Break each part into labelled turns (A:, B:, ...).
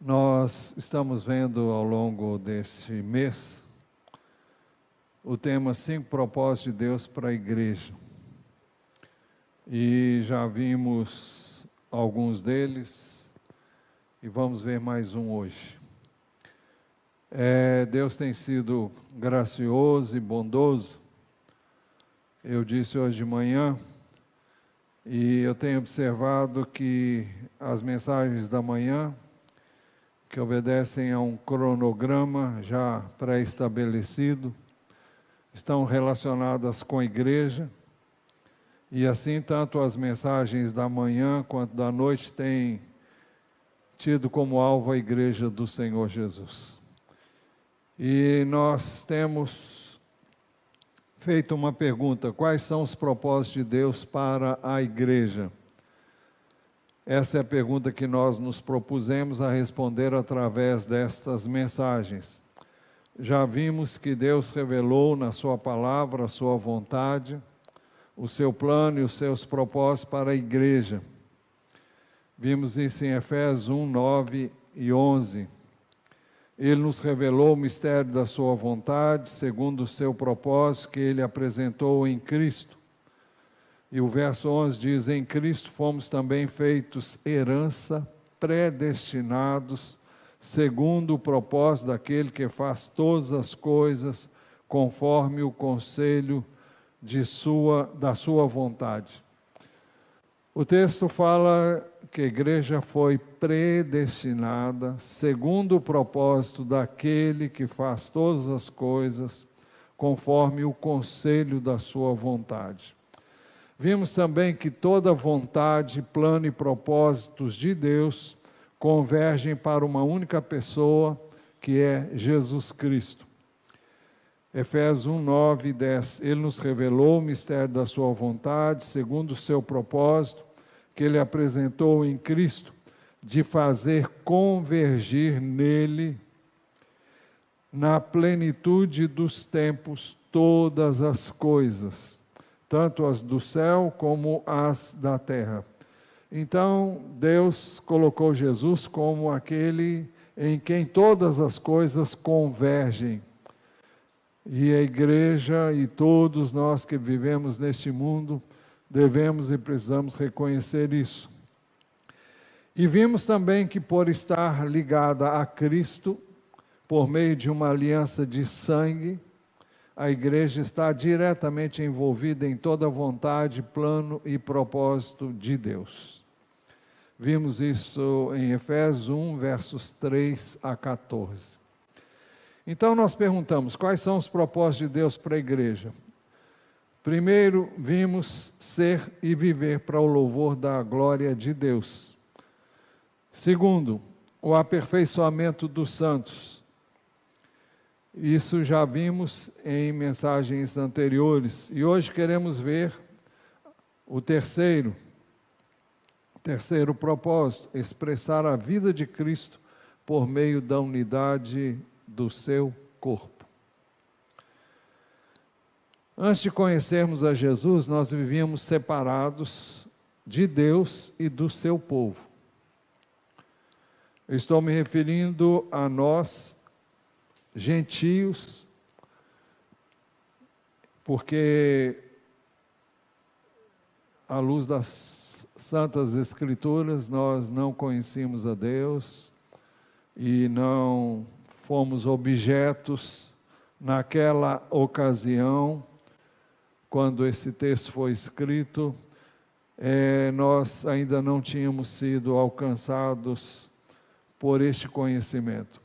A: Nós estamos vendo ao longo deste mês o tema 5 propósitos de Deus para a igreja. E já vimos alguns deles e vamos ver mais um hoje. Deus tem sido gracioso e bondoso. Eu disse hoje de manhã e eu tenho observado que as mensagens da manhã, que obedecem a um cronograma já pré-estabelecido, estão relacionadas com a igreja, e assim tanto as mensagens da manhã quanto da noite têm tido como alvo a igreja do Senhor Jesus. E nós temos feito uma pergunta: quais são os propósitos de Deus para a igreja? Essa é a pergunta que nós nos propusemos a responder através destas mensagens. Já vimos que Deus revelou na sua palavra a sua vontade, o seu plano e os seus propósitos para a igreja. Vimos isso em Efésios 1, 9 e 11. Ele nos revelou o mistério da sua vontade, segundo o seu propósito que ele apresentou em Cristo. E o verso 11 diz: em Cristo fomos também feitos herança, predestinados, segundo o propósito daquele que faz todas as coisas, conforme o conselho da sua vontade. O texto fala que a igreja foi predestinada, segundo o propósito daquele que faz todas as coisas, conforme o conselho da sua vontade. Vimos também que toda vontade, plano e propósitos de Deus convergem para uma única pessoa, que é Jesus Cristo. Efésios 1, 9 e 10. Ele nos revelou o mistério da sua vontade, segundo o seu propósito, que ele apresentou em Cristo, de fazer convergir nele, na plenitude dos tempos, todas as coisas, tanto as do céu como as da terra. Então, Deus colocou Jesus como aquele em quem todas as coisas convergem. E a igreja e todos nós que vivemos neste mundo devemos e precisamos reconhecer isso. E vimos também que por estar ligada a Cristo, por meio de uma aliança de sangue, a igreja está diretamente envolvida em toda a vontade, plano e propósito de Deus. Vimos isso em Efésios 1, versos 3 a 14. Então nós perguntamos, quais são os propósitos de Deus para a igreja? Primeiro, vimos ser e viver para o louvor da glória de Deus. Segundo, o aperfeiçoamento dos santos. Isso já vimos em mensagens anteriores. E hoje queremos ver o terceiro propósito: expressar a vida de Cristo por meio da unidade do seu corpo. Antes de conhecermos a Jesus, nós vivíamos separados de Deus e do seu povo. Eu estou me referindo a nós, gentios, porque à luz das Santas Escrituras nós não conhecíamos a Deus e não fomos objetos naquela ocasião, quando esse texto foi escrito, nós ainda não tínhamos sido alcançados por este conhecimento.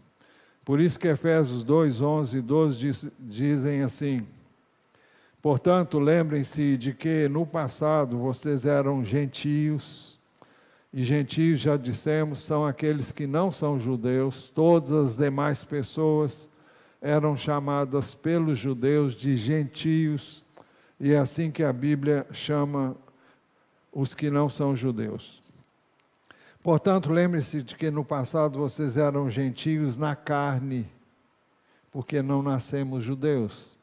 A: Por isso que Efésios 2, 11 e 12 dizem assim: portanto, lembrem-se de que no passado vocês eram gentios, e gentios, já dissemos, são aqueles que não são judeus. Todas as demais pessoas eram chamadas pelos judeus de gentios, e é assim que a Bíblia chama os que não são judeus. Portanto, lembre-se de que no passado vocês eram gentios na carne, porque não nascemos judeus,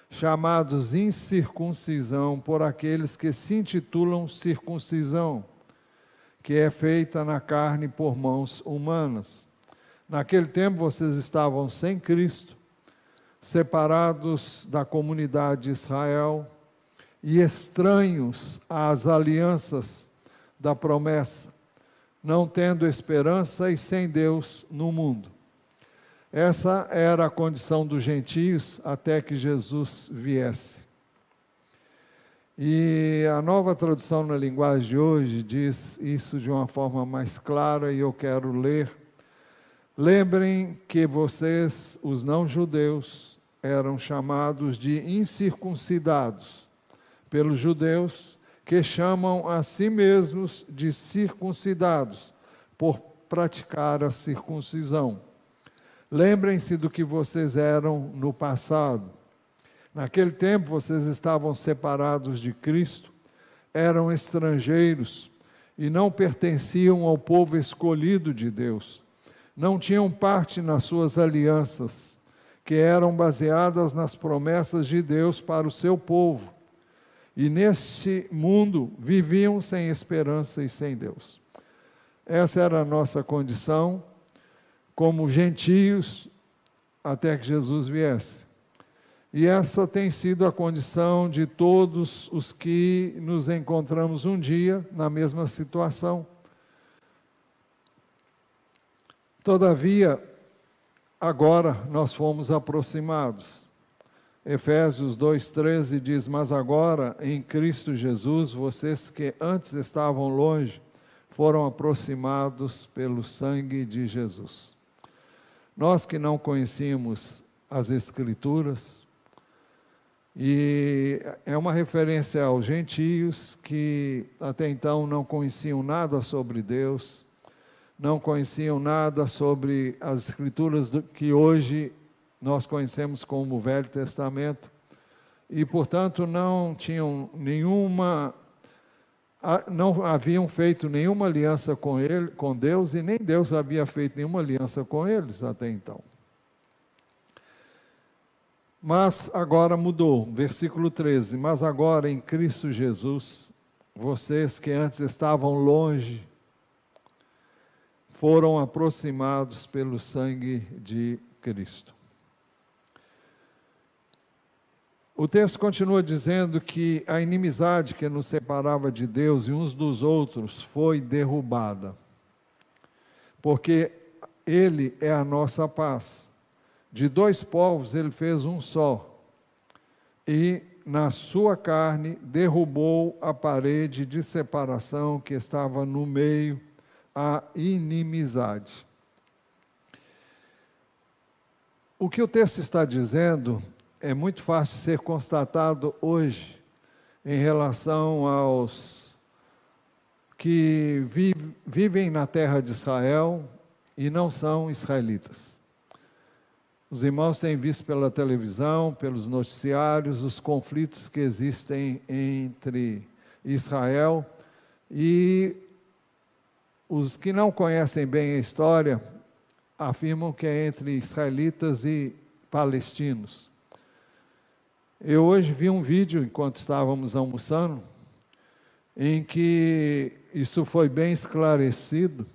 A: chamados incircuncisão por aqueles que se intitulam circuncisão, que é feita na carne por mãos humanas. Naquele tempo vocês estavam sem Cristo, separados da comunidade de Israel e estranhos às alianças da promessa, não tendo esperança e sem Deus no mundo. Essa era a condição dos gentios até que Jesus viesse. E a Nova Tradução na linguagem de hoje diz isso de uma forma mais clara, e eu quero ler. Lembrem que vocês, os não-judeus, eram chamados de incircuncidados pelos judeus, que chamam a si mesmos de circuncidados, por praticar a circuncisão. Lembrem-se do que vocês eram no passado. Naquele tempo vocês estavam separados de Cristo, eram estrangeiros e não pertenciam ao povo escolhido de Deus. Não tinham parte nas suas alianças, que eram baseadas nas promessas de Deus para o seu povo. E neste mundo viviam sem esperança e sem Deus. Essa era a nossa condição como gentios até que Jesus viesse. E essa tem sido a condição de todos os que nos encontramos um dia na mesma situação. Todavia, agora nós fomos aproximados. Efésios 2,13 diz: mas agora, em Cristo Jesus, vocês que antes estavam longe, foram aproximados pelo sangue de Jesus. Nós que não conhecíamos as Escrituras, e é uma referência aos gentios que até então não conheciam nada sobre Deus, não conheciam nada sobre as Escrituras que hoje nós conhecemos como o Velho Testamento, e portanto não tinham não haviam feito nenhuma aliança com Deus, e nem Deus havia feito nenhuma aliança com eles até então. Mas agora mudou, versículo 13, mas agora em Cristo Jesus, vocês que antes estavam longe, foram aproximados pelo sangue de Cristo. O texto continua dizendo que a inimizade que nos separava de Deus e uns dos outros foi derrubada, porque Ele é a nossa paz. De dois povos Ele fez um só, e na sua carne derrubou a parede de separação que estava no meio, a inimizade. O que o texto está dizendo é muito fácil ser constatado hoje em relação aos que vivem na terra de Israel e não são israelitas. Os irmãos têm visto pela televisão, pelos noticiários, os conflitos que existem entre Israel, e os que não conhecem bem a história afirmam que é entre israelitas e palestinos. Eu hoje vi um vídeo, enquanto estávamos almoçando, em que isso foi bem esclarecido,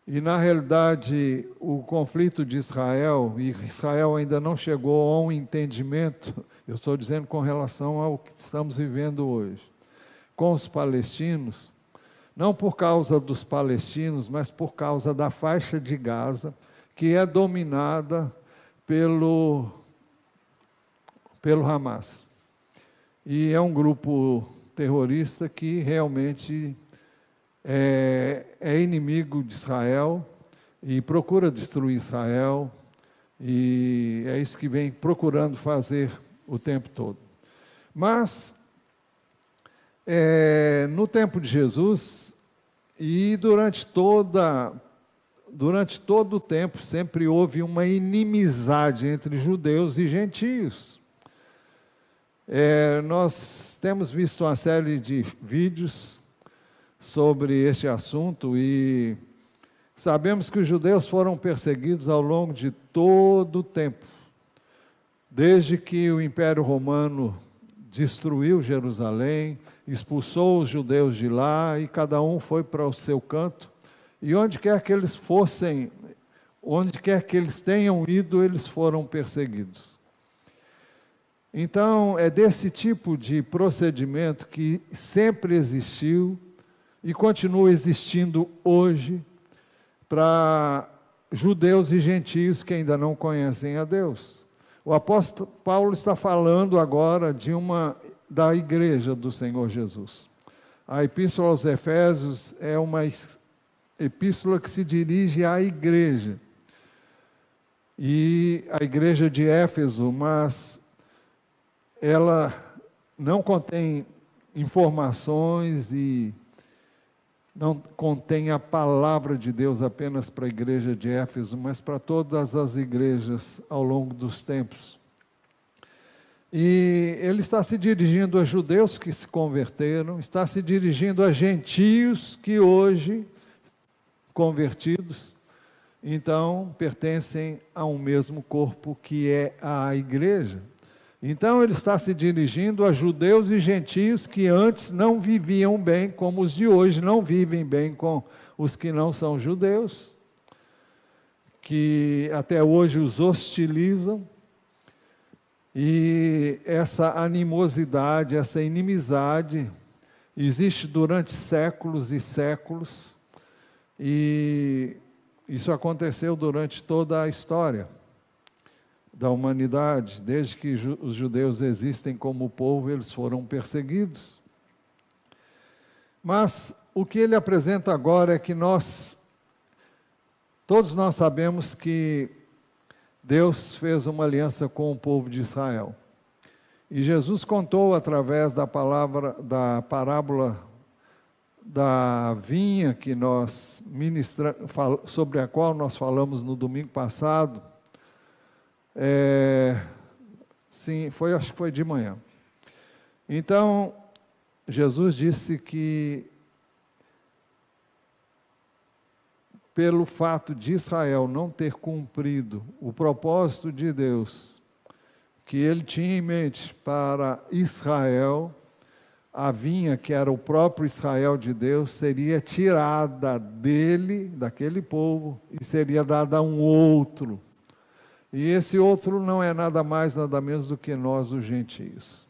A: e na realidade o conflito de Israel, e Israel ainda não chegou a um entendimento, eu estou dizendo com relação ao que estamos vivendo hoje, com os palestinos, não por causa dos palestinos, mas por causa da faixa de Gaza, que é dominada pelo Hamas. E é um grupo terrorista que realmente é inimigo de Israel e procura destruir Israel, e é isso que vem procurando fazer o tempo todo. Mas, no tempo de Jesus, e durante todo o tempo, sempre houve uma inimizade entre judeus e gentios. Nós temos visto uma série de vídeos sobre este assunto, e sabemos que os judeus foram perseguidos ao longo de todo o tempo, desde que o Império Romano destruiu Jerusalém, expulsou os judeus de lá, e cada um foi para o seu canto, e onde quer que eles fossem onde quer que eles tenham ido, eles foram perseguidos. Então, é desse tipo de procedimento que sempre existiu e continua existindo hoje para judeus e gentios que ainda não conhecem a Deus. O apóstolo Paulo está falando agora da igreja do Senhor Jesus. A epístola aos Efésios é uma epístola que se dirige à igreja. E a igreja de Éfeso, mas ela não contém informações e não contém a palavra de Deus apenas para a igreja de Éfeso, mas para todas as igrejas ao longo dos tempos. E ele está se dirigindo a judeus que se converteram, está se dirigindo a gentios que hoje, convertidos, então pertencem a um mesmo corpo que é a igreja. Então ele está se dirigindo a judeus e gentios que antes não viviam bem, como os de hoje não vivem bem com os que não são judeus, que até hoje os hostilizam. E essa animosidade, essa inimizade existe durante séculos e séculos, e isso aconteceu durante toda a história da humanidade. Desde que os judeus existem como povo, eles foram perseguidos. Mas o que ele apresenta agora é que todos nós sabemos que Deus fez uma aliança com o povo de Israel. E Jesus contou através da parábola da vinha que sobre a qual nós falamos no domingo passado. Acho que foi de manhã. Então, Jesus disse que pelo fato de Israel não ter cumprido o propósito de Deus, que ele tinha em mente para Israel, a vinha, que era o próprio Israel de Deus, seria tirada daquele povo, e seria dada a um outro. E esse outro não é nada mais, nada menos do que nós, os gentios.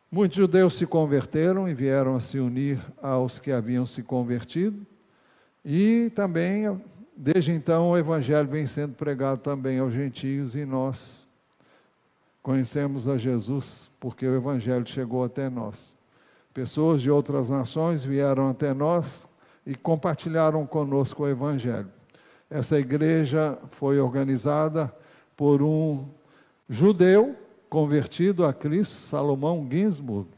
A: Muitos judeus se converteram e vieram a se unir aos que haviam se convertido, e também, desde então, o Evangelho vem sendo pregado também aos gentios, e nós conhecemos a Jesus porque o Evangelho chegou até nós. Pessoas de outras nações vieram até nós e compartilharam conosco o Evangelho. Essa igreja foi organizada por um judeu convertido a Cristo, Salomão Ginsburg,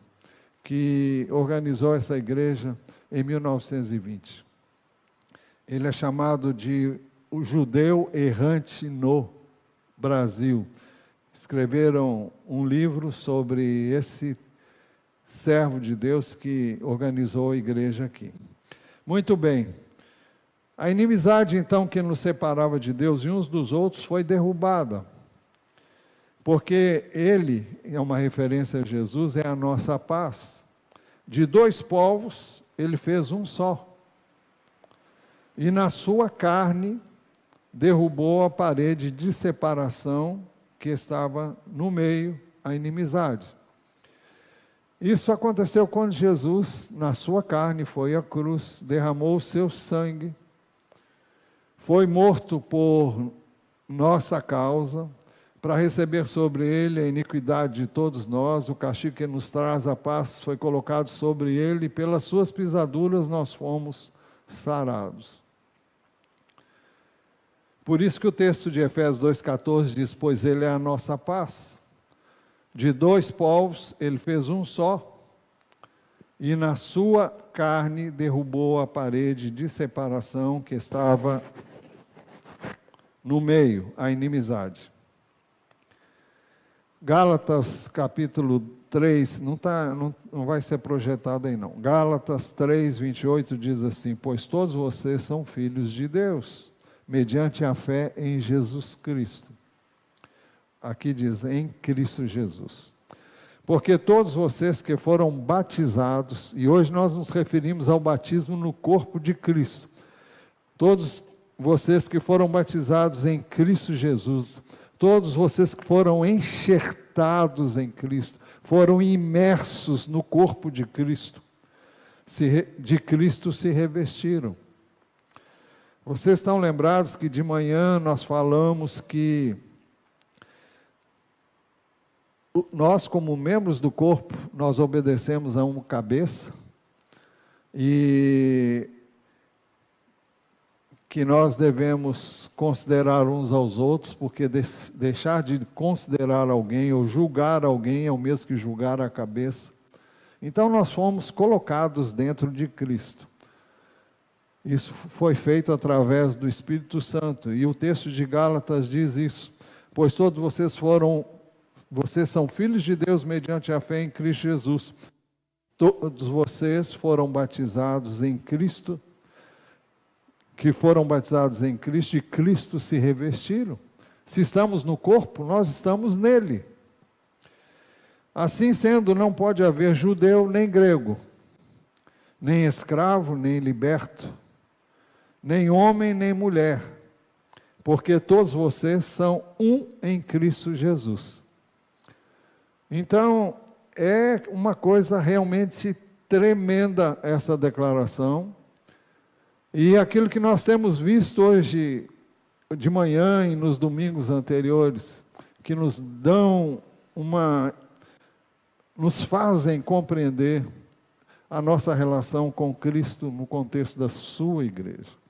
A: que organizou essa igreja em 1920. Ele é chamado de o judeu errante no Brasil. Escreveram um livro sobre esse servo de Deus que organizou a igreja aqui. Muito bem. A inimizade, então, que nos separava de Deus e uns dos outros foi derrubada. Porque ele, é uma referência a Jesus, é a nossa paz. De dois povos, ele fez um só. E na sua carne, derrubou a parede de separação que estava no meio, a inimizade. Isso aconteceu quando Jesus, na sua carne, foi à cruz, derramou o seu sangue, foi morto por nossa causa, para receber sobre ele a iniquidade de todos nós. O castigo que nos traz a paz foi colocado sobre ele, e pelas suas pisaduras nós fomos sarados. Por isso que o texto de Efésios 2,14 diz: pois ele é a nossa paz. De dois povos ele fez um só, e na sua carne derrubou a parede de separação que estava no meio, a inimizade. Gálatas capítulo 3, não vai ser projetado aí não. Gálatas 3, 28 diz assim: pois todos vocês são filhos de Deus, mediante a fé em Jesus Cristo. Aqui diz, em Cristo Jesus. Porque todos vocês que foram batizados, e hoje nós nos referimos ao batismo no corpo de Cristo, todos vocês que foram batizados em Cristo Jesus, todos vocês que foram enxertados em Cristo, foram imersos no corpo de Cristo, de Cristo se revestiram. Vocês estão lembrados que de manhã nós falamos que nós, como membros do corpo, nós obedecemos a uma cabeça e que nós devemos considerar uns aos outros, porque deixar de considerar alguém ou julgar alguém é o mesmo que julgar a cabeça. Então nós fomos colocados dentro de Cristo. Isso foi feito através do Espírito Santo, e o texto de Gálatas diz isso: pois todos vocês são filhos de Deus mediante a fé em Cristo Jesus. Todos vocês foram batizados em Cristo, que foram batizados em Cristo, e Cristo se revestiram. Se estamos no corpo, nós estamos nele. Assim sendo, não pode haver judeu nem grego, nem escravo, nem liberto, nem homem, nem mulher, porque todos vocês são um em Cristo Jesus. Então, é uma coisa realmente tremenda essa declaração, e aquilo que nós temos visto hoje de manhã e nos domingos anteriores, que nos fazem compreender a nossa relação com Cristo no contexto da sua igreja.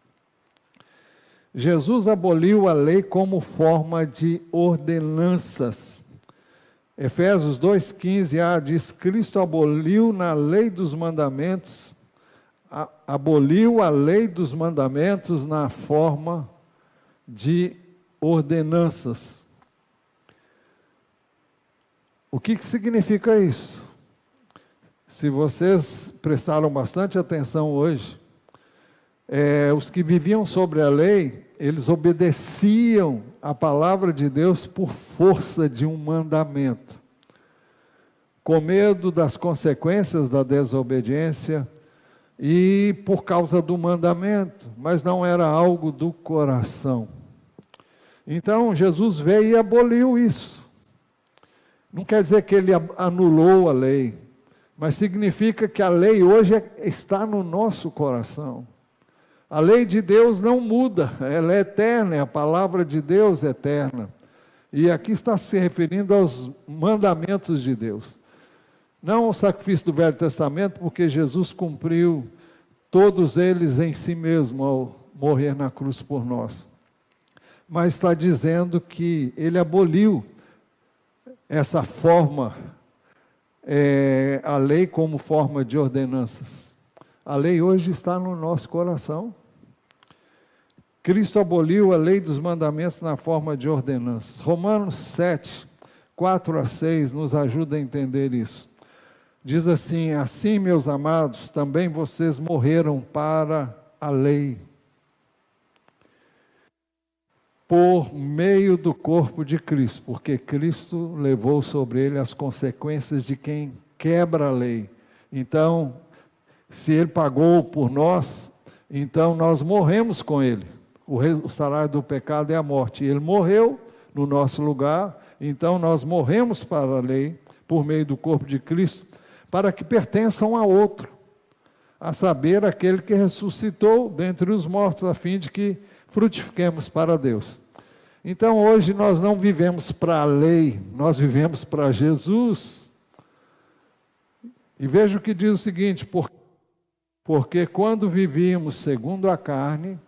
A: Jesus aboliu a lei como forma de ordenanças. Efésios 2,15a diz: Cristo aboliu na lei dos mandamentos, aboliu a lei dos mandamentos na forma de ordenanças. O que significa isso? Se vocês prestaram bastante atenção hoje, os que viviam sobre a lei, eles obedeciam a palavra de Deus por força de um mandamento, com medo das consequências da desobediência e por causa do mandamento, mas não era algo do coração. Então Jesus veio e aboliu isso. Não quer dizer que ele anulou a lei, mas significa que a lei hoje está no nosso coração. A lei de Deus não muda, ela é eterna, a palavra de Deus é eterna. E aqui está se referindo aos mandamentos de Deus. Não ao sacrifício do Velho Testamento, porque Jesus cumpriu todos eles em si mesmo ao morrer na cruz por nós. Mas está dizendo que ele aboliu essa forma, a lei como forma de ordenanças. A lei hoje está no nosso coração. Cristo aboliu a lei dos mandamentos na forma de ordenanças. Romanos 7, 4-6 nos ajuda a entender isso. Diz assim: assim, meus amados, também vocês morreram para a lei, por meio do corpo de Cristo, porque Cristo levou sobre ele as consequências de quem quebra a lei. Então, se ele pagou por nós, então nós morremos com ele. O salário do pecado é a morte. Ele morreu no nosso lugar, então nós morremos para a lei, por meio do corpo de Cristo, para que pertençam a outro, a saber, aquele que ressuscitou dentre os mortos, a fim de que frutifiquemos para Deus. Então hoje nós não vivemos para a lei, nós vivemos para Jesus. E veja o que diz o seguinte: porque quando vivíamos segundo a carne,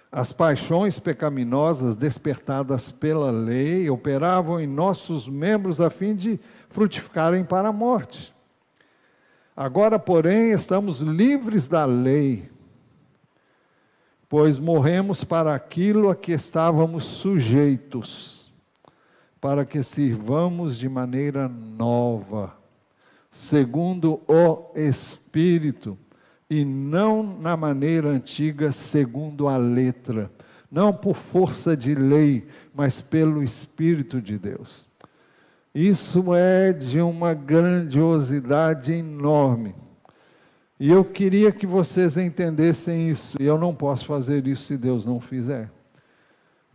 A: as paixões pecaminosas despertadas pela lei operavam em nossos membros a fim de frutificarem para a morte. Agora, porém, estamos livres da lei, pois morremos para aquilo a que estávamos sujeitos, para que sirvamos de maneira nova, segundo o Espírito, e não na maneira antiga, segundo a letra, não por força de lei, mas pelo Espírito de Deus. Isso é de uma grandiosidade enorme. E eu queria que vocês entendessem isso, e eu não posso fazer isso se Deus não fizer.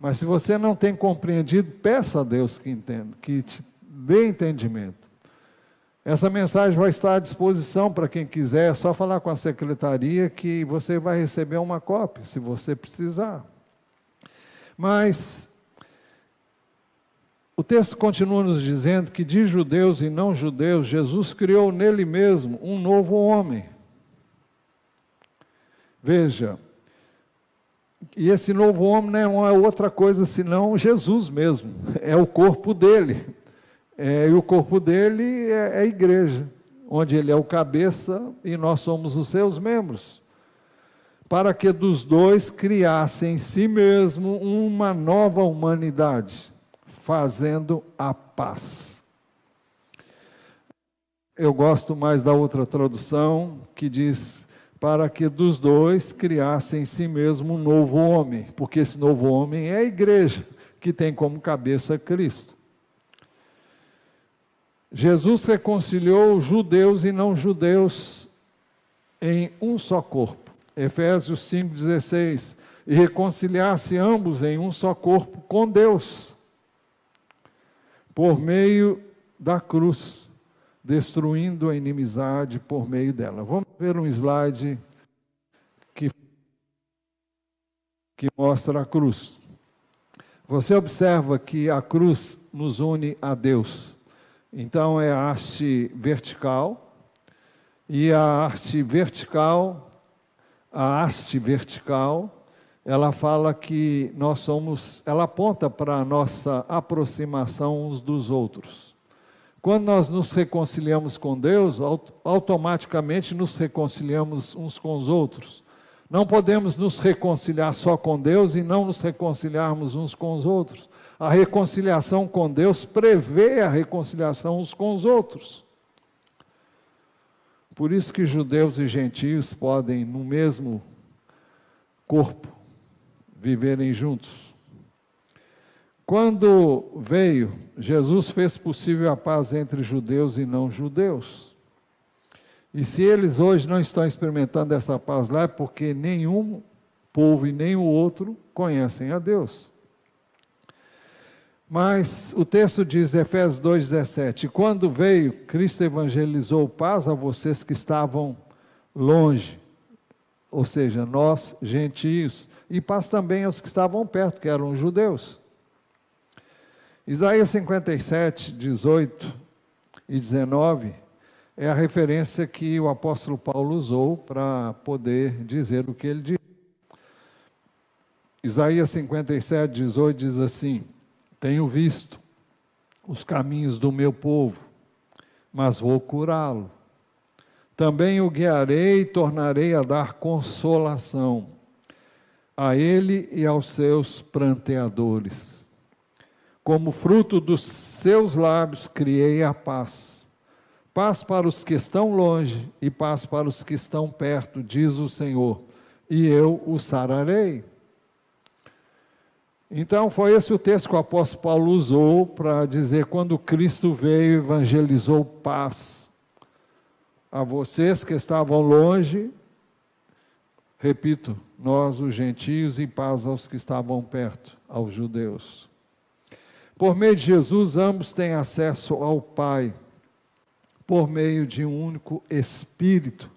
A: Mas se você não tem compreendido, peça a Deus que entenda, que te dê entendimento. Essa mensagem vai estar à disposição para quem quiser, é só falar com a secretaria que você vai receber uma cópia, se você precisar. Mas o texto continua nos dizendo que de judeus e não judeus, Jesus criou nele mesmo um novo homem. Veja, e esse novo homem não é outra coisa senão Jesus mesmo, é o corpo dele. E o corpo dele é a igreja, onde ele é o cabeça e nós somos os seus membros. Para que dos dois criasse em si mesmo uma nova humanidade, fazendo a paz. Eu gosto mais da outra tradução, que diz, para que dos dois criasse em si mesmo um novo homem, porque esse novo homem é a igreja, que tem como cabeça Cristo. Jesus reconciliou judeus e não judeus em um só corpo. Efésios 5,16. E reconciliasse ambos em um só corpo com Deus, por meio da cruz, destruindo a inimizade por meio dela. Vamos ver um slide que mostra a cruz. Você observa que a cruz nos une a Deus. Então é a haste vertical, e a haste vertical, ela fala que nós somos, ela aponta para a nossa aproximação uns dos outros. Quando nós nos reconciliamos com Deus, automaticamente nos reconciliamos uns com os outros. Não podemos nos reconciliar só com Deus e não nos reconciliarmos uns com os outros. A reconciliação com Deus prevê a reconciliação uns com os outros. Por isso que judeus e gentios podem, no mesmo corpo, viverem juntos. Quando veio, Jesus fez possível a paz entre judeus e não judeus. E se eles hoje não estão experimentando essa paz lá, é porque nenhum povo e nem o outro conhecem a Deus. Mas o texto diz, Efésios 2,17, quando veio, Cristo evangelizou paz a vocês que estavam longe, ou seja, nós, gentios, e paz também aos que estavam perto, que eram os judeus. Isaías 57, 18 e 19, é a referência que o apóstolo Paulo usou para poder dizer o que ele disse. Isaías 57, 18 diz assim, tenho visto os caminhos do meu povo, mas vou curá-lo. Também o guiarei e tornarei a dar consolação a ele e aos seus pranteadores. Como fruto dos seus lábios criei a paz. Paz para os que estão longe e paz para os que estão perto, diz o Senhor, e eu o sararei. Então, foi esse o texto que o apóstolo Paulo usou para dizer, quando Cristo veio, evangelizou paz a vocês que estavam longe, repito, nós os gentios, e paz aos que estavam perto, aos judeus. Por meio de Jesus, ambos têm acesso ao Pai, por meio de um único Espírito,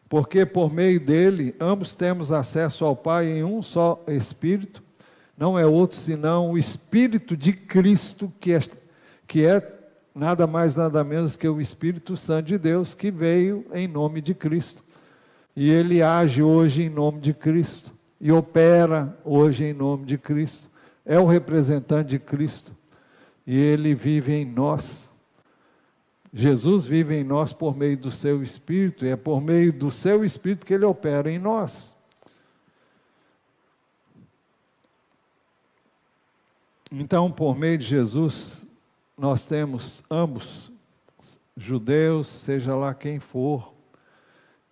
A: porque por meio dele, ambos temos acesso ao Pai em um só Espírito, não é outro senão o Espírito de Cristo, que é nada mais, nada menos que o Espírito Santo de Deus, que veio em nome de Cristo. E ele age hoje em nome de Cristo, e opera hoje em nome de Cristo. É o representante de Cristo, e ele vive em nós. Jesus vive em nós por meio do seu Espírito, e é por meio do seu Espírito que ele opera em nós. Então, por meio de Jesus, nós temos ambos, judeus, seja lá quem for.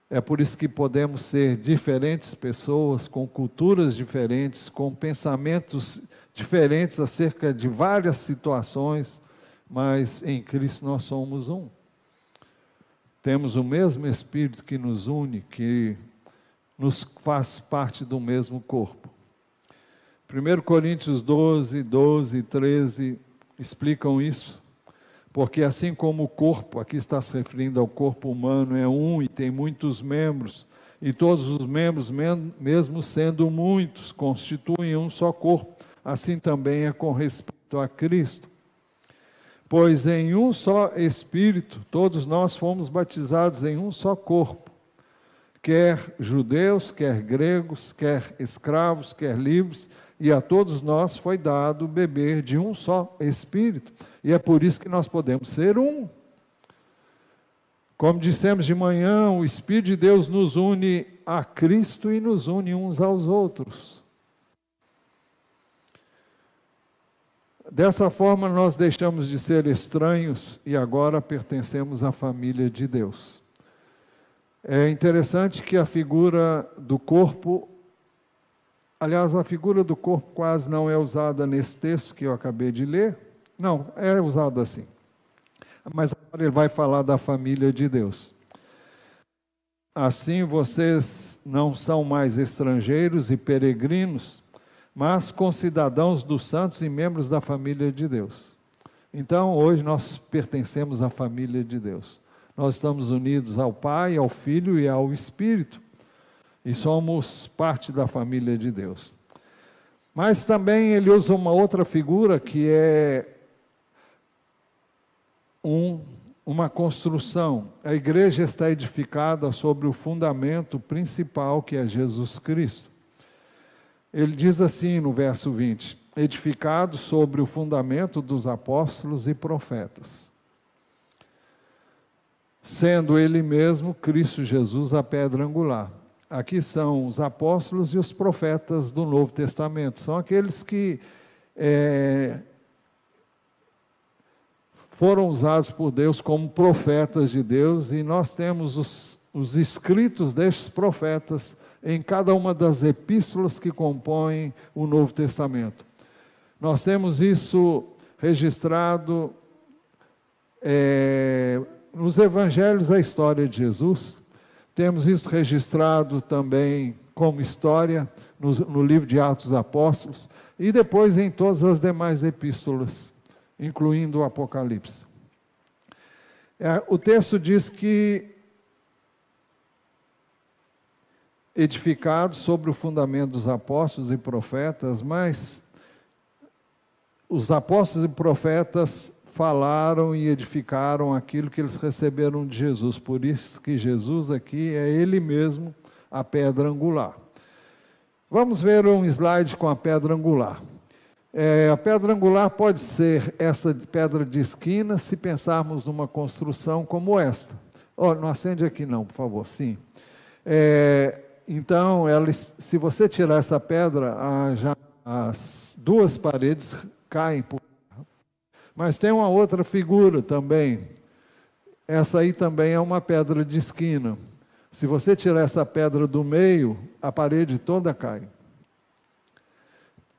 A: É por isso que podemos ser diferentes pessoas, com culturas diferentes, com pensamentos diferentes acerca de várias situações, mas em Cristo nós somos um. temos o mesmo Espírito que nos une, que nos faz parte do mesmo corpo. 1 Coríntios 12, 12 e 13 explicam isso, porque assim como o corpo, aqui está se referindo ao corpo humano, é um e tem muitos membros, e todos os membros, mesmo sendo muitos, constituem um só corpo, assim também é com respeito a Cristo. Pois em um só Espírito, todos nós fomos batizados em um só corpo, quer judeus, quer gregos, quer escravos, quer livres, e a todos nós foi dado beber de um só Espírito. E é por isso que nós podemos ser um. Como dissemos de manhã, o Espírito de Deus nos une a Cristo e nos une uns aos outros. Dessa forma, nós deixamos de ser estranhos e agora pertencemos à família de Deus. É interessante que a figura do corpo, aliás, a figura do corpo quase não é usada nesse texto que eu acabei de ler. Não, é usada assim. Mas agora ele vai falar da família de Deus. Assim vocês não são mais estrangeiros e peregrinos, mas concidadãos dos santos e membros da família de Deus. Então, hoje nós pertencemos à família de Deus. Nós estamos unidos ao Pai, ao Filho e ao Espírito. E somos parte da família de Deus. Mas também ele usa uma outra figura que é uma construção. A igreja está edificada sobre o fundamento principal que é Jesus Cristo. Ele diz assim no verso 20, edificado sobre o fundamento dos apóstolos e profetas, sendo ele mesmo, Cristo Jesus, a pedra angular. Aqui são os apóstolos e os profetas do Novo Testamento, são aqueles que foram usados por Deus como profetas de Deus, e nós temos os escritos destes profetas em cada uma das epístolas que compõem o Novo Testamento. Nós temos isso registrado nos evangelhos da história de Jesus, temos isso registrado também como história no livro de Atos dos Apóstolos, e depois em todas as demais epístolas, incluindo o Apocalipse. O texto diz que edificado sobre o fundamento dos apóstolos e profetas, mas os apóstolos e profetas falaram e edificaram aquilo que eles receberam de Jesus, por isso que Jesus aqui é Ele mesmo a pedra angular. Vamos ver um slide com a pedra angular. A pedra angular pode ser essa pedra de esquina, se pensarmos numa construção como esta. Não acende aqui não, por favor, sim. Então, se você tirar essa pedra, as duas paredes caem. Mas tem uma outra figura também. Essa aí também é uma pedra de esquina. Se você tirar essa pedra do meio, a parede toda cai.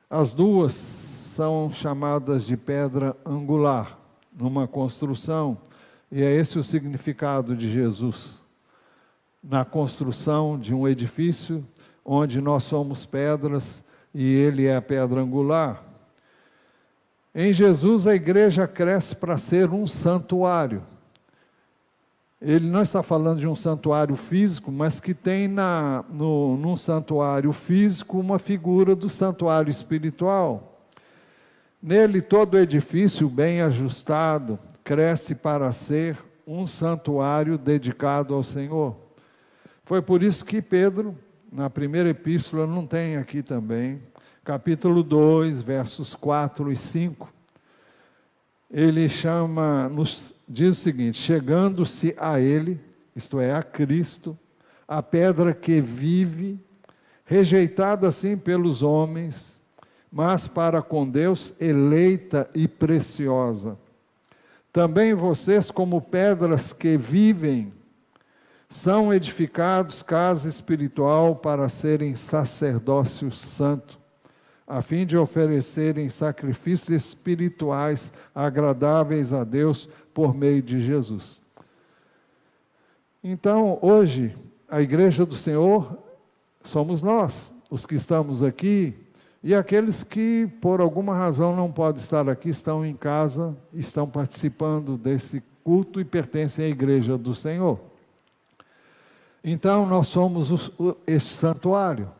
A: As duas são chamadas de pedra angular, numa construção, e é esse o significado de Jesus. Na construção de um edifício, onde nós somos pedras, e Ele é a pedra angular. Em Jesus, a igreja cresce para ser um santuário. Ele não está falando de um santuário físico, mas que tem num santuário físico uma figura do santuário espiritual. Nele, todo edifício bem ajustado cresce para ser um santuário dedicado ao Senhor. Foi por isso que Pedro, na primeira epístola, não tem aqui também, capítulo 2, versos 4 e 5, ele diz o seguinte: chegando-se a Ele, isto é, a Cristo, a pedra que vive, rejeitada assim pelos homens, mas para com Deus eleita e preciosa. Também vocês, como pedras que vivem, são edificados casa espiritual para serem sacerdócio santo, a fim de oferecerem sacrifícios espirituais agradáveis a Deus por meio de Jesus. Então, hoje, a igreja do Senhor somos nós, os que estamos aqui, e aqueles que, por alguma razão, não podem estar aqui, estão em casa, estão participando desse culto e pertencem à igreja do Senhor. Então, nós somos este santuário.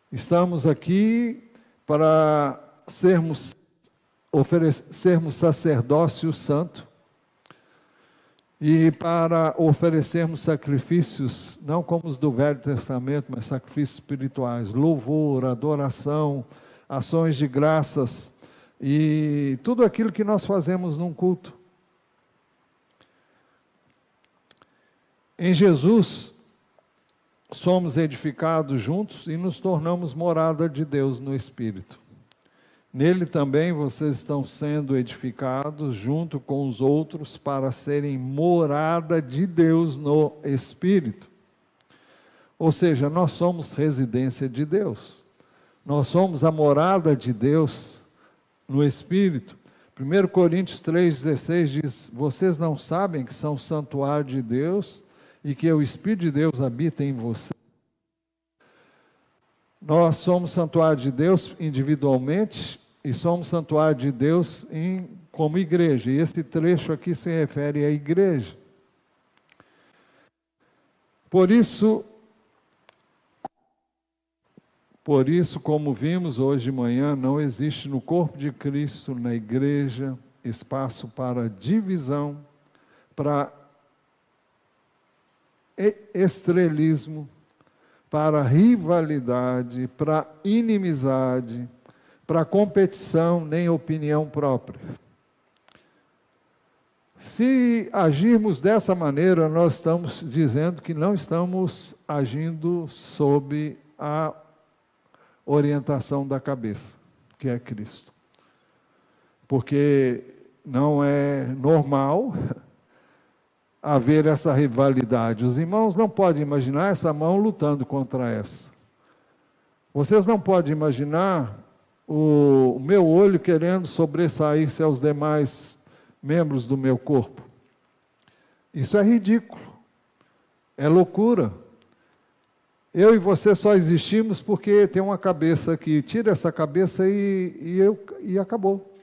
A: Estamos aqui para sermos sacerdócio santo e para oferecermos sacrifícios, não como os do Velho Testamento, mas sacrifícios espirituais, louvor, adoração, ações de graças e tudo aquilo que nós fazemos num culto. Em Jesus, somos edificados juntos e nos tornamos morada de Deus no Espírito. Nele também vocês estão sendo edificados junto com os outros para serem morada de Deus no Espírito. Ou seja, nós somos residência de Deus. Nós somos a morada de Deus no Espírito. 1 Coríntios 3,16 diz: vocês não sabem que são santuário de Deus e que o Espírito de Deus habita em você. Nós somos santuário de Deus individualmente e somos santuário de Deus como igreja. E esse trecho aqui se refere à igreja. Por isso, como vimos hoje de manhã, não existe no corpo de Cristo, na igreja, espaço para divisão, para estrelismo, para rivalidade, para inimizade, para competição, nem opinião própria. Se agirmos dessa maneira, nós estamos dizendo que não estamos agindo sob a orientação da cabeça, que é Cristo. Porque não é normal haver essa rivalidade. Os irmãos não podem imaginar essa mão lutando contra essa. Vocês não podem imaginar o meu olho querendo sobressair-se aos demais membros do meu corpo. Isso é ridículo. É loucura. Eu e você só existimos porque tem uma cabeça aqui. Tira essa cabeça e acabou.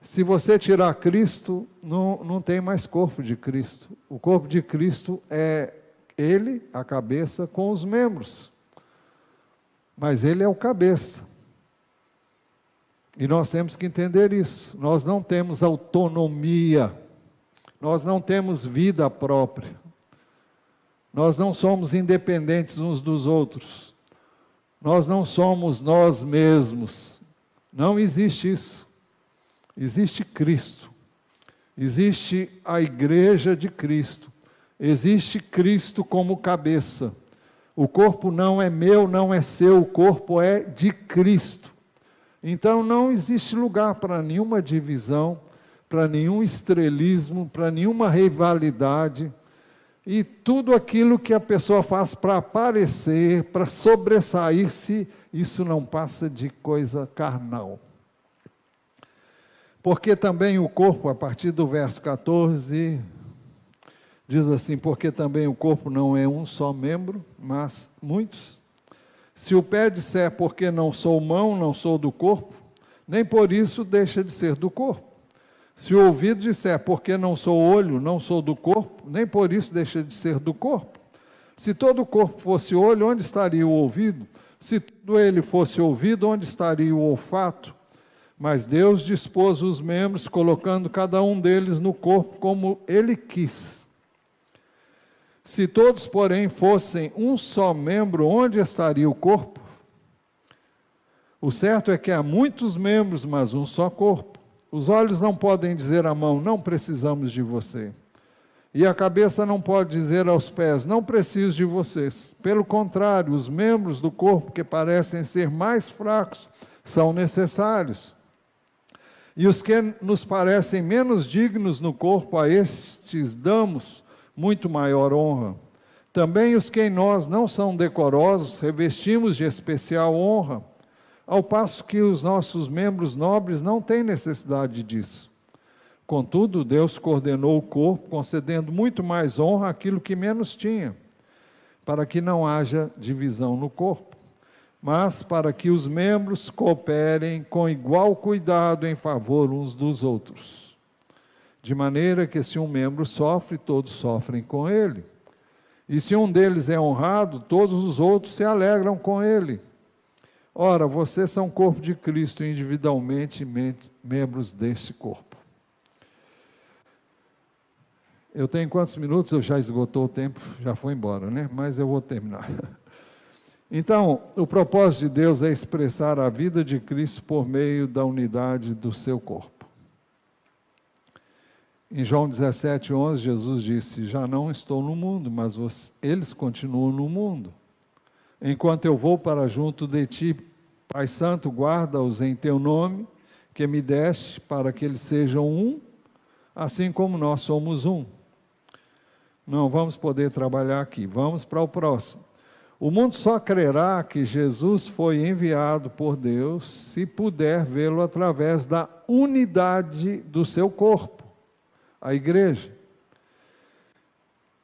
A: Se você tirar Cristo, não tem mais corpo de Cristo. O corpo de Cristo é Ele, a cabeça, com os membros. Mas Ele é o cabeça. E nós temos que entender isso. Nós não temos autonomia. Nós não temos vida própria. Nós não somos independentes uns dos outros. Nós não somos nós mesmos. Não existe isso. Existe Cristo, existe a igreja de Cristo, existe Cristo como cabeça. O corpo não é meu, não é seu, o corpo é de Cristo. Então não existe lugar para nenhuma divisão, para nenhum estrelismo, para nenhuma rivalidade. E tudo aquilo que a pessoa faz para aparecer, para sobressair-se, isso não passa de coisa carnal. Porque também o corpo, a partir do verso 14, diz assim: porque também o corpo não é um só membro, mas muitos. Se o pé disser, porque não sou mão, não sou do corpo, nem por isso deixa de ser do corpo. Se o ouvido disser, porque não sou olho, não sou do corpo, nem por isso deixa de ser do corpo. Se todo o corpo fosse olho, onde estaria o ouvido? Se todo ele fosse ouvido, onde estaria o olfato? Mas Deus dispôs os membros, colocando cada um deles no corpo como Ele quis. Se todos, porém, fossem um só membro, onde estaria o corpo? O certo é que há muitos membros, mas um só corpo. Os olhos não podem dizer à mão, não precisamos de você. E a cabeça não pode dizer aos pés, não preciso de vocês. Pelo contrário, os membros do corpo que parecem ser mais fracos são necessários. E os que nos parecem menos dignos no corpo, a estes damos muito maior honra. Também os que em nós não são decorosos, revestimos de especial honra, ao passo que os nossos membros nobres não têm necessidade disso. Contudo, Deus coordenou o corpo, concedendo muito mais honra àquilo que menos tinha, para que não haja divisão no corpo, mas para que os membros cooperem com igual cuidado em favor uns dos outros. De maneira que se um membro sofre, todos sofrem com ele. E se um deles é honrado, todos os outros se alegram com ele. Ora, vocês são corpo de Cristo, individualmente membros deste corpo. Eu tenho quantos minutos? Eu já esgotou o tempo, já foi embora, né? Mas eu vou terminar. Então, o propósito de Deus é expressar a vida de Cristo por meio da unidade do seu corpo. Em João 17:11, Jesus disse: já não estou no mundo, mas eles continuam no mundo. Enquanto eu vou para junto de ti, Pai Santo, guarda-os em teu nome, que me deste, para que eles sejam um, assim como nós somos um. Não vamos poder trabalhar aqui, vamos para o próximo. O mundo só crerá que Jesus foi enviado por Deus se puder vê-lo através da unidade do seu corpo, a igreja.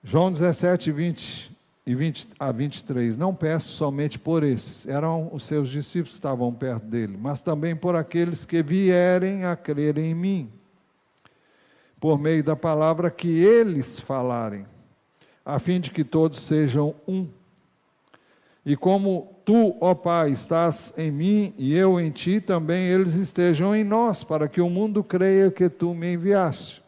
A: João 17, 20 a 23. Não peço somente por esses, eram os seus discípulos que estavam perto dele, mas também por aqueles que vierem a crer em mim, por meio da palavra que eles falarem, a fim de que todos sejam um. E como tu, ó Pai, estás em mim e eu em ti, também eles estejam em nós, para que o mundo creia que tu me enviaste.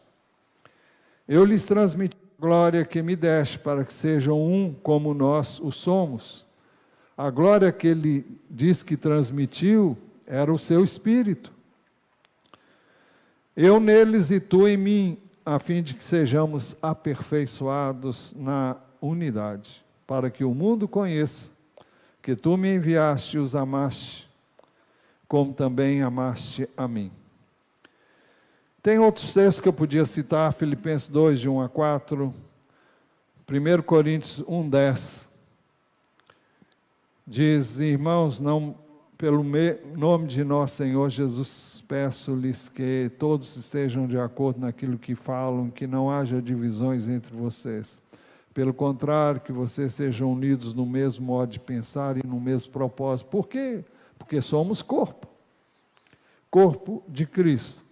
A: Eu lhes transmiti a glória que me deste, para que sejam um como nós o somos. A glória que ele diz que transmitiu era o seu Espírito. Eu neles e tu em mim, a fim de que sejamos aperfeiçoados na unidade, para que o mundo conheça que tu me enviaste e os amaste, como também amaste a mim. Tem outros textos que eu podia citar, Filipenses 2, de 1 a 4, 1 Coríntios 1, 10. Diz: irmãos, não, pelo nome de nosso Senhor Jesus, peço-lhes que todos estejam de acordo naquilo que falam, que não haja divisões entre vocês. Pelo contrário, que vocês sejam unidos no mesmo modo de pensar e no mesmo propósito. Por quê? Porque somos corpo. Corpo de Cristo.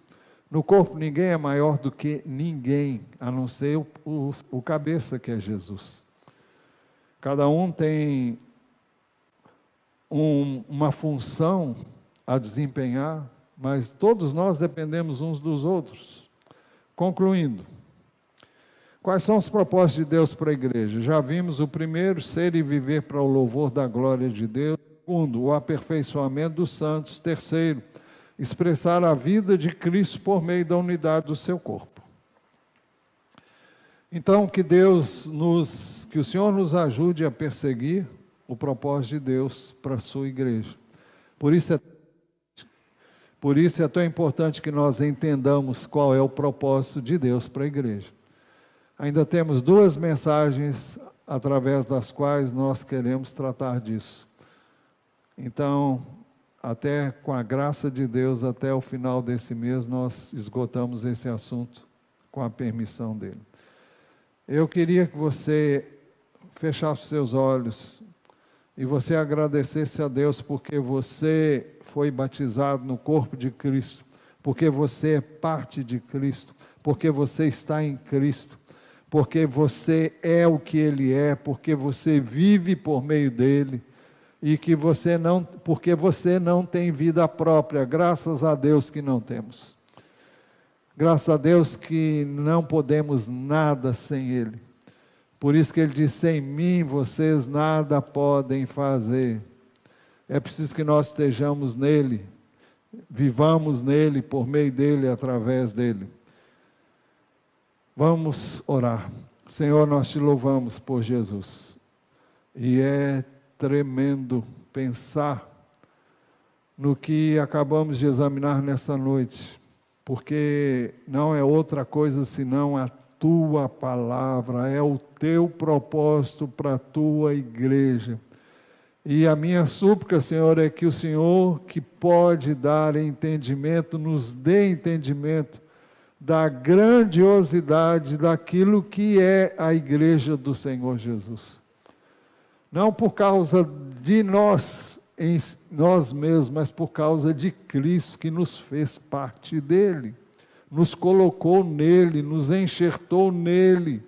A: No corpo ninguém é maior do que ninguém, a não ser o cabeça, que é Jesus. Cada um tem uma função a desempenhar, mas todos nós dependemos uns dos outros. Concluindo, quais são os propósitos de Deus para a igreja? Já vimos o primeiro, ser e viver para o louvor da glória de Deus. Segundo, o aperfeiçoamento dos santos. Terceiro, expressar a vida de Cristo por meio da unidade do seu corpo. Então, que o Senhor nos ajude a perseguir o propósito de Deus para a sua igreja. Por isso é tão importante que nós entendamos qual é o propósito de Deus para a igreja. Ainda temos 2 mensagens através das quais nós queremos tratar disso. Então, até com a graça de Deus, até o final desse mês, nós esgotamos esse assunto com a permissão dele. Eu queria que você fechasse os seus olhos e você agradecesse a Deus porque você foi batizado no corpo de Cristo, porque você é parte de Cristo, porque você está em Cristo, porque você é o que Ele é, porque você vive por meio dEle, e que porque você não tem vida própria, graças a Deus que não temos. Graças a Deus que não podemos nada sem Ele. Por isso que Ele diz: sem mim vocês nada podem fazer. É preciso que nós estejamos nele, vivamos nele, por meio dele, através dele. Vamos orar. Senhor, nós te louvamos por Jesus. E é tremendo pensar no que acabamos de examinar nessa noite, porque não é outra coisa senão a tua palavra, é o teu propósito para a tua igreja. E a minha súplica, Senhor, é que o Senhor, que pode dar entendimento, nos dê entendimento da grandiosidade daquilo que é a igreja do Senhor Jesus. Não por causa de nós, em nós mesmos, mas por causa de Cristo, que nos fez parte dele, nos colocou nele, nos enxertou nele.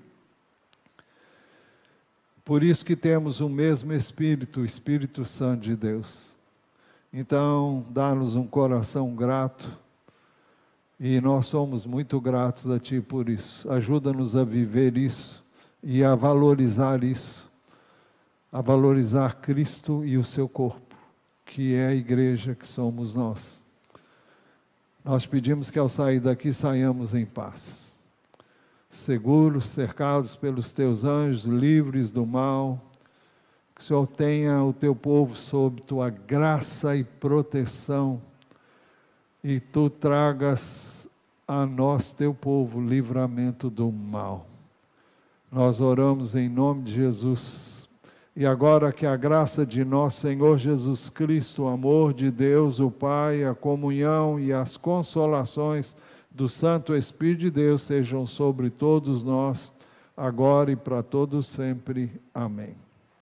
A: Por isso que temos o mesmo Espírito, o Espírito Santo de Deus. Então, dá-nos um coração grato, e nós somos muito gratos a Ti por isso. Ajuda-nos a viver isso e a valorizar isso, a valorizar Cristo e o seu corpo, que é a igreja que somos nós. Nós pedimos que ao sair daqui saiamos em paz, seguros, cercados pelos Teus anjos, livres do mal. Que o Senhor tenha o Teu povo sob Tua graça e proteção, e Tu tragas a nós, Teu povo, livramento do mal. Nós oramos em nome de Jesus. E agora que a graça de nosso Senhor Jesus Cristo, o amor de Deus, o Pai, a comunhão e as consolações do Santo Espírito de Deus sejam sobre todos nós, agora e para todos sempre. Amém.